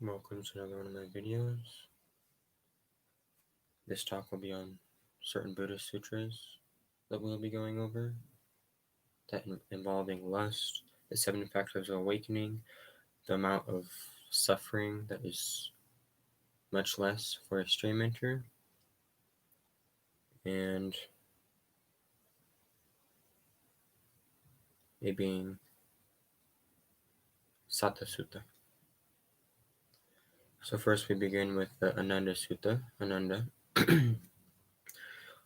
Welcome to another one of my videos. This talk will be on certain Buddhist sutras that we'll be going over, that involving lust, the 7 factors of awakening, the amount of suffering that is much less for a stream enter, and it being Sutta Sutta. So first we begin with the Ananda Sutta. Ananda.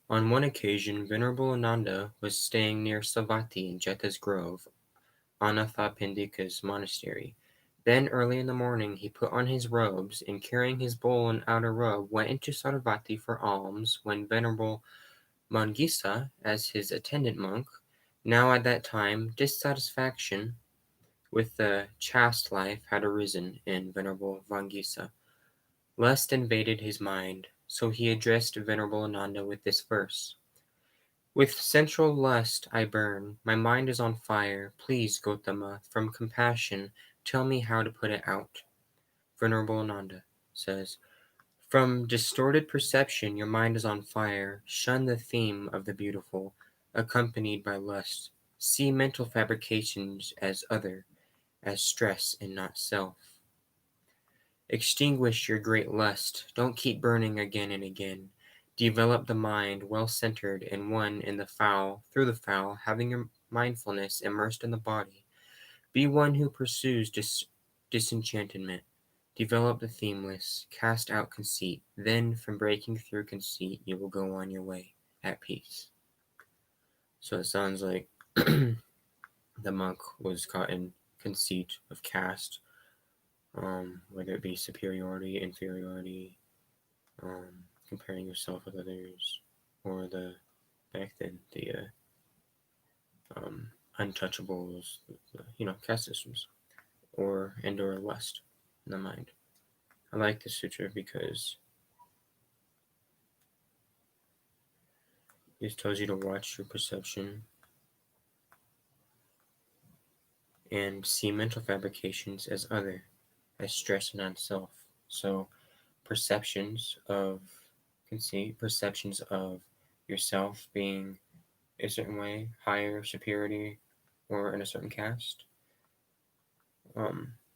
On one occasion, Venerable Ananda was staying near Savatthi in Jeta's Grove, Anathapindika's monastery. Then early in the morning he put on his robes, and carrying his bowl and outer robe, went into Saravati for alms, when Venerable Mangisa, as his attendant monk, now at that time dissatisfaction with the chaste life had arisen in Venerable Vangisa. Lust invaded his mind, so he addressed Venerable Ananda with this verse. With sensual lust I burn, my mind is on fire. Please, Gotama, from compassion, tell me how to put it out. Venerable Ananda says, from distorted perception your mind is on fire. Shun the theme of the beautiful, accompanied by lust. See mental fabrications as other, as stress and not self. Extinguish your great lust. Don't keep burning again and again. Develop the mind well-centered and one in the foul, through the foul, having your mindfulness immersed in the body. Be one who pursues disenchantment. Develop the themeless. Cast out conceit. Then, from breaking through conceit, you will go on your way at peace. So it sounds like the monk was caught in conceit of caste, whether it be superiority, inferiority, comparing yourself with others, or back then the untouchables, caste systems, or lust in the mind. I like this sutra because it tells you to watch your perception and see mental fabrications as other, as stress and non-self. So perceptions of conceit, perceptions of yourself being a certain way, higher, superiority, or in a certain caste.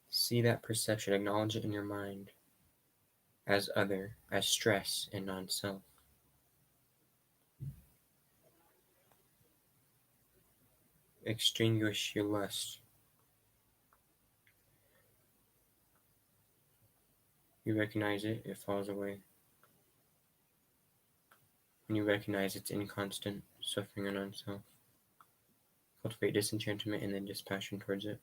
See that perception, acknowledge it in your mind as other, as stress and non-self. Extinguish your lust. You recognize it, it falls away. When you recognize its inconstant suffering or non-self, cultivate disenchantment and then dispassion towards it,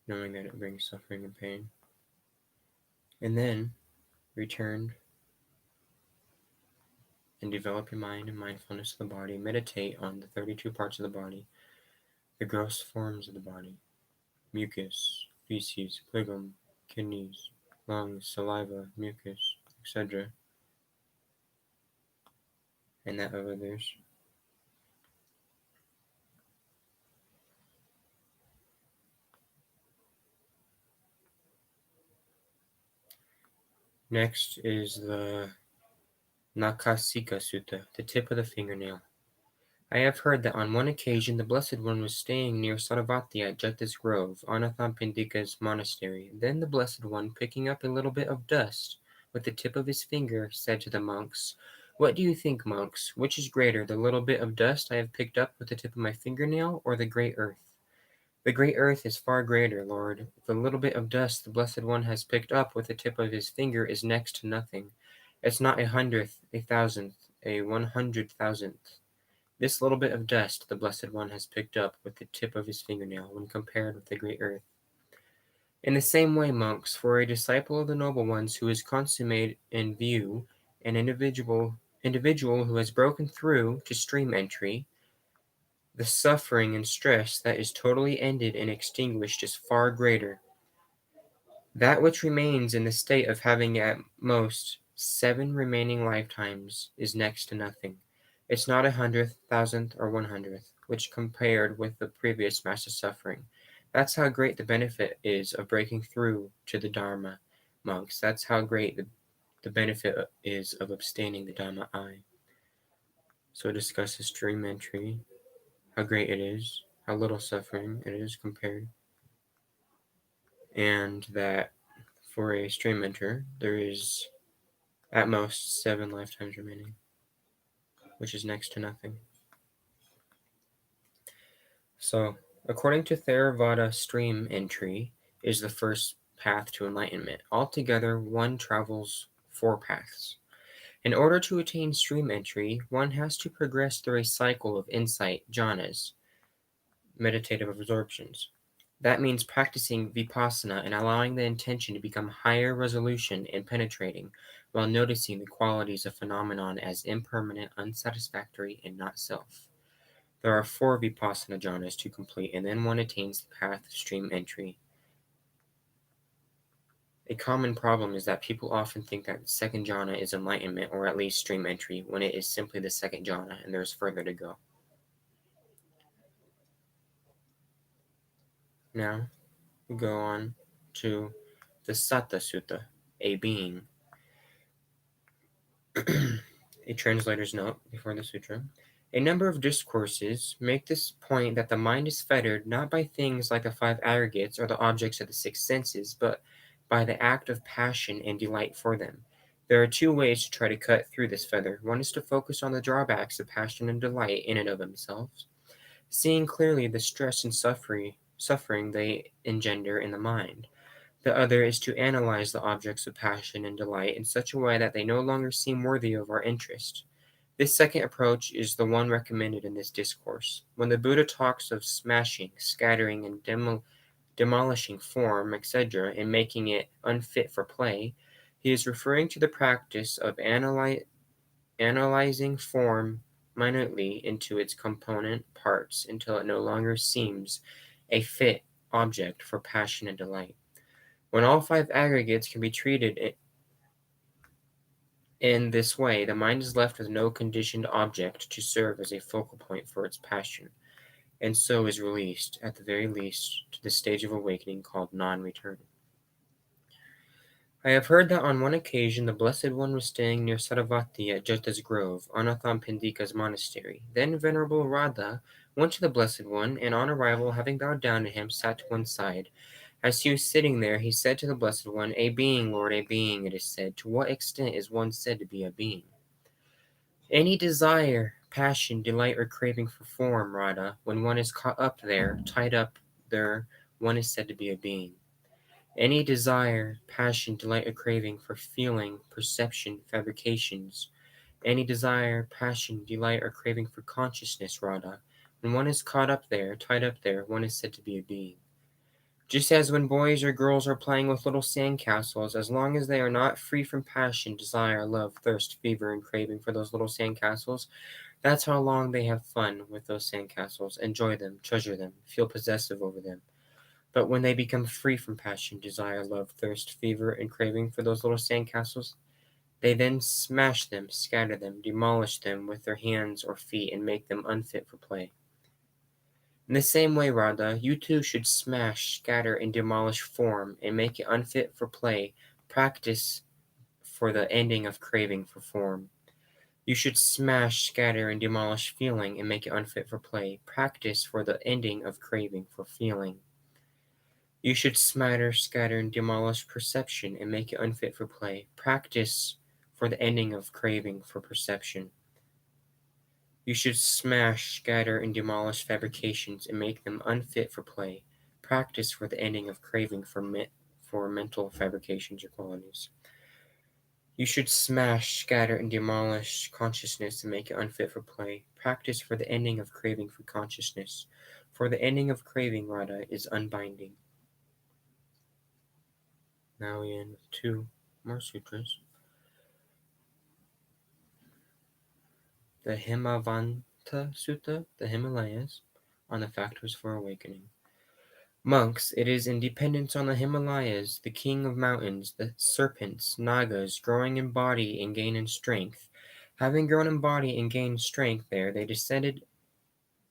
knowing that it brings suffering and pain. And then return and develop your mind and mindfulness of the body. Meditate on the 32 parts of the body, the gross forms of the body, mucus, feces, phlegm, kidneys, lungs, saliva, mucus, etc., and that of others. Next is the Nakasika Sutta, the tip of the fingernail. I have heard that on one occasion the Blessed One was staying near Saravati at Jeta's Grove, Anathapindika's monastery. Then the Blessed One, picking up a little bit of dust with the tip of his finger, said to the monks, what do you think, monks? Which is greater, the little bit of dust I have picked up with the tip of my fingernail, or the great earth? The great earth is far greater, Lord. The little bit of dust the Blessed One has picked up with the tip of his finger is next to nothing. It's not 100th, 1,000th, 100,000th. This little bit of dust the Blessed One has picked up with the tip of his fingernail when compared with the great earth. In the same way, monks, for a disciple of the noble ones who is consummate in view, an individual who has broken through to stream entry, the suffering and stress that is totally ended and extinguished is far greater. That which remains in the state of having at most 7 remaining lifetimes is next to nothing. It's not 100th, 1,000th, or 100th, which compared with the previous master suffering. That's how great the benefit is of breaking through to the Dharma, monks. That's how great the benefit is of abstaining the Dhamma I. So it discusses stream entry, how great it is, how little suffering it is compared, and that for a stream enter, there is at most 7 lifetimes remaining, which is next to nothing. So, according to Theravada, stream entry is the first path to enlightenment. Altogether, one travels 4 paths. In order to attain stream entry, one has to progress through a cycle of insight, jhanas, meditative absorptions. That means practicing vipassana and allowing the intention to become higher resolution and penetrating, while noticing the qualities of phenomenon as impermanent, unsatisfactory, and not self. There are 4 vipassana jhanas to complete, and then one attains the path of stream entry. A common problem is that people often think that the second jhana is enlightenment, or at least stream entry, when it is simply the second jhana, and there is further to go. Now, we go on to the Satta Sutta, a being. A translator's note before the sutra. A number of discourses make this point that the mind is fettered not by things like the 5 aggregates or the objects of the 6 senses, but by the act of passion and delight for them. There are 2 ways to try to cut through this fetter. One is to focus on the drawbacks of passion and delight in and of themselves, seeing clearly the stress and suffering they engender in the mind. The other is to analyze the objects of passion and delight in such a way that they no longer seem worthy of our interest. This second approach is the one recommended in this discourse. When the Buddha talks of smashing, scattering, and demolishing form, etc., and making it unfit for play, he is referring to the practice of analyzing form minutely into its component parts until it no longer seems a fit object for passion and delight. When all 5 aggregates can be treated in this way, the mind is left with no conditioned object to serve as a focal point for its passion, and so is released, at the very least, to the stage of awakening called non-return. I have heard that on one occasion the Blessed One was staying near Saravati at Jeta's Grove, Anathapindika's monastery. Then Venerable Radha went to the Blessed One, and on arrival, having bowed down to him, sat to one side. As he was sitting there, he said to the Blessed One, "A being, Lord, a being," it is said. To what extent is one said to be a being? Any desire, passion, delight, or craving for form, Radha, when one is caught up there, tied up there, one is said to be a being. Any desire, passion, delight, or craving for feeling, perception, fabrications, any desire, passion, delight, or craving for consciousness, Radha, when one is caught up there, tied up there, one is said to be a being. Just as when boys or girls are playing with little sandcastles, as long as they are not free from passion, desire, love, thirst, fever, and craving for those little sandcastles, that's how long they have fun with those sandcastles, enjoy them, treasure them, feel possessive over them. But when they become free from passion, desire, love, thirst, fever, and craving for those little sandcastles, they then smash them, scatter them, demolish them with their hands or feet, and make them unfit for play. In the same way, Radha, you too should smash, scatter, and demolish form, and make it unfit for play. Practice for the ending of craving for form. You should smash, scatter, and demolish feeling, and make it unfit for play. Practice for the ending of craving for feeling. You should smatter, scatter, and demolish perception, and make it unfit for play. Practice for the ending of craving for perception. You should smash, scatter, and demolish fabrications and make them unfit for play. Practice for the ending of craving for mental fabrications or qualities. You should smash, scatter, and demolish consciousness and make it unfit for play. Practice for the ending of craving for consciousness. For the ending of craving, Radha, is unbinding. Now we end with 2 more sutras. The Himavanta Sutta, the Himalayas, on the factors for awakening. Monks, it is in dependence on the Himalayas, the king of mountains, the serpents, nagas, growing in body and gain in strength. Having grown in body and gained strength there, they descended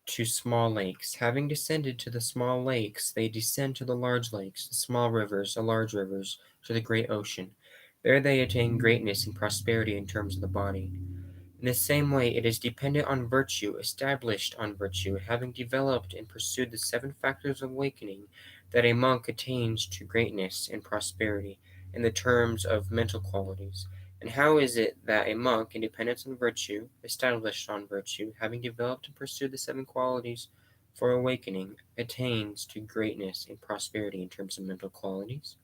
to small lakes. Having descended to the small lakes, they descend to the large lakes, the small rivers, the large rivers, to the great ocean. There they attain greatness and prosperity in terms of the body. In the same way, it is dependent on virtue, established on virtue, having developed and pursued the 7 factors of awakening, that a monk attains to greatness and prosperity in the terms of mental qualities. And how is it that a monk, in dependence on virtue, established on virtue, having developed and pursued the 7 qualities for awakening, attains to greatness and prosperity in terms of mental qualities?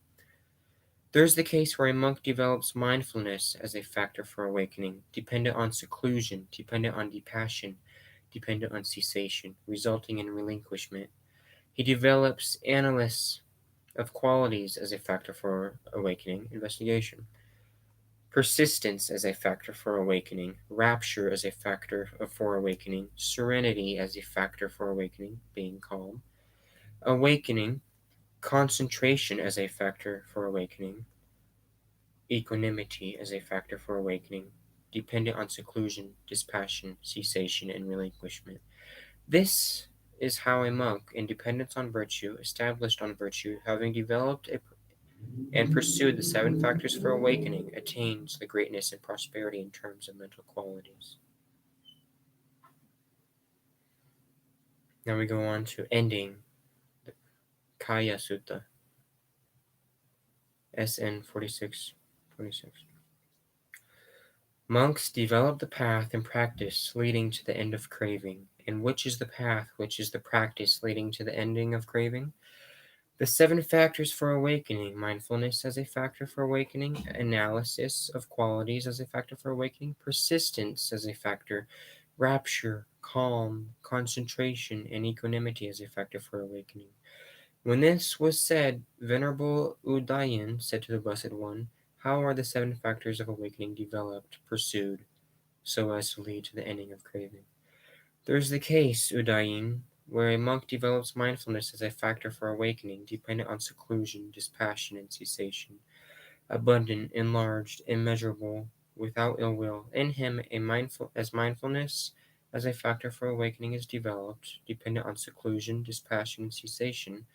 There is the case where a monk develops mindfulness as a factor for awakening, dependent on seclusion, dependent on depassion, dependent on cessation, resulting in relinquishment. He develops analysis of qualities as a factor for awakening, investigation. Persistence as a factor for awakening, rapture as a factor for awakening, serenity as a factor for awakening, being calm, awakening, concentration as a factor for awakening, equanimity as a factor for awakening, dependent on seclusion, dispassion, cessation, and relinquishment. This is how a monk, in dependence on virtue, established on virtue, having developed and pursued the 7 factors for awakening, attains the greatness and prosperity in terms of mental qualities. Now we go on to ending the Kaya Sutta, SN 4626. Monks develop the path and practice leading to the end of craving. And which is the path, which is the practice leading to the ending of craving? The 7 factors for awakening: mindfulness as a factor for awakening, analysis of qualities as a factor for awakening, persistence as a factor, rapture, calm, concentration, and equanimity as a factor for awakening. When this was said, Venerable Udayan said to the Blessed One, "How are the 7 factors of awakening developed, pursued, so as to lead to the ending of craving?" There is the case, Udayin, where a monk develops mindfulness as a factor for awakening, dependent on seclusion, dispassion, and cessation, abundant, enlarged, immeasurable, without ill will. In him, mindfulness as a factor for awakening is developed, dependent on seclusion, dispassion, and cessation,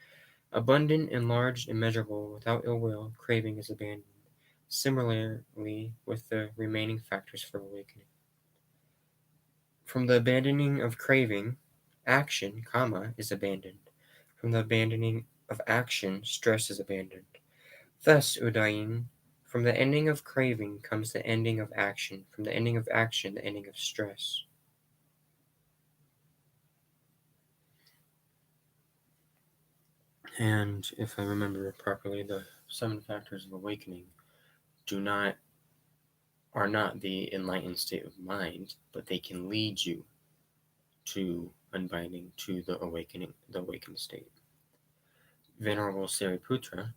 abundant, enlarged, immeasurable, without ill will. Craving is abandoned. Similarly with the remaining factors for awakening. From the abandoning of craving, action, kama, is abandoned. From the abandoning of action, stress is abandoned. Thus, Udayin, from the ending of craving comes the ending of action. From the ending of action, the ending of stress. And if I remember properly, the 7 factors of awakening are not the enlightened state of mind, but they can lead you to unbinding, to the awakening, the awakened state. Venerable Sariputra,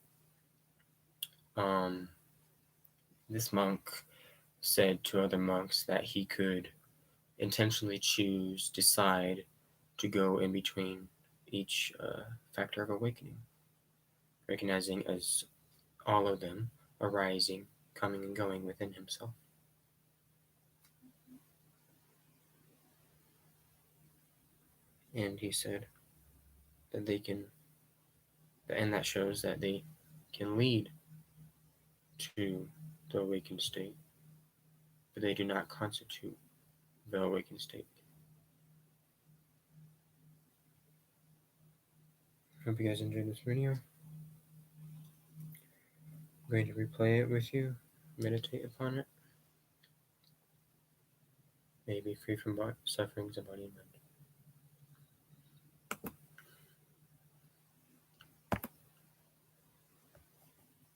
this monk said to other monks that he could intentionally decide to go in between each factor of awakening, recognizing as all of them arising, coming and going within himself. And he said that and that shows that they can lead to the awakened state, but they do not constitute the awakened state. Hope you guys enjoyed this video. I'm going to replay it with you, meditate upon it. May be free from sufferings of body and mind.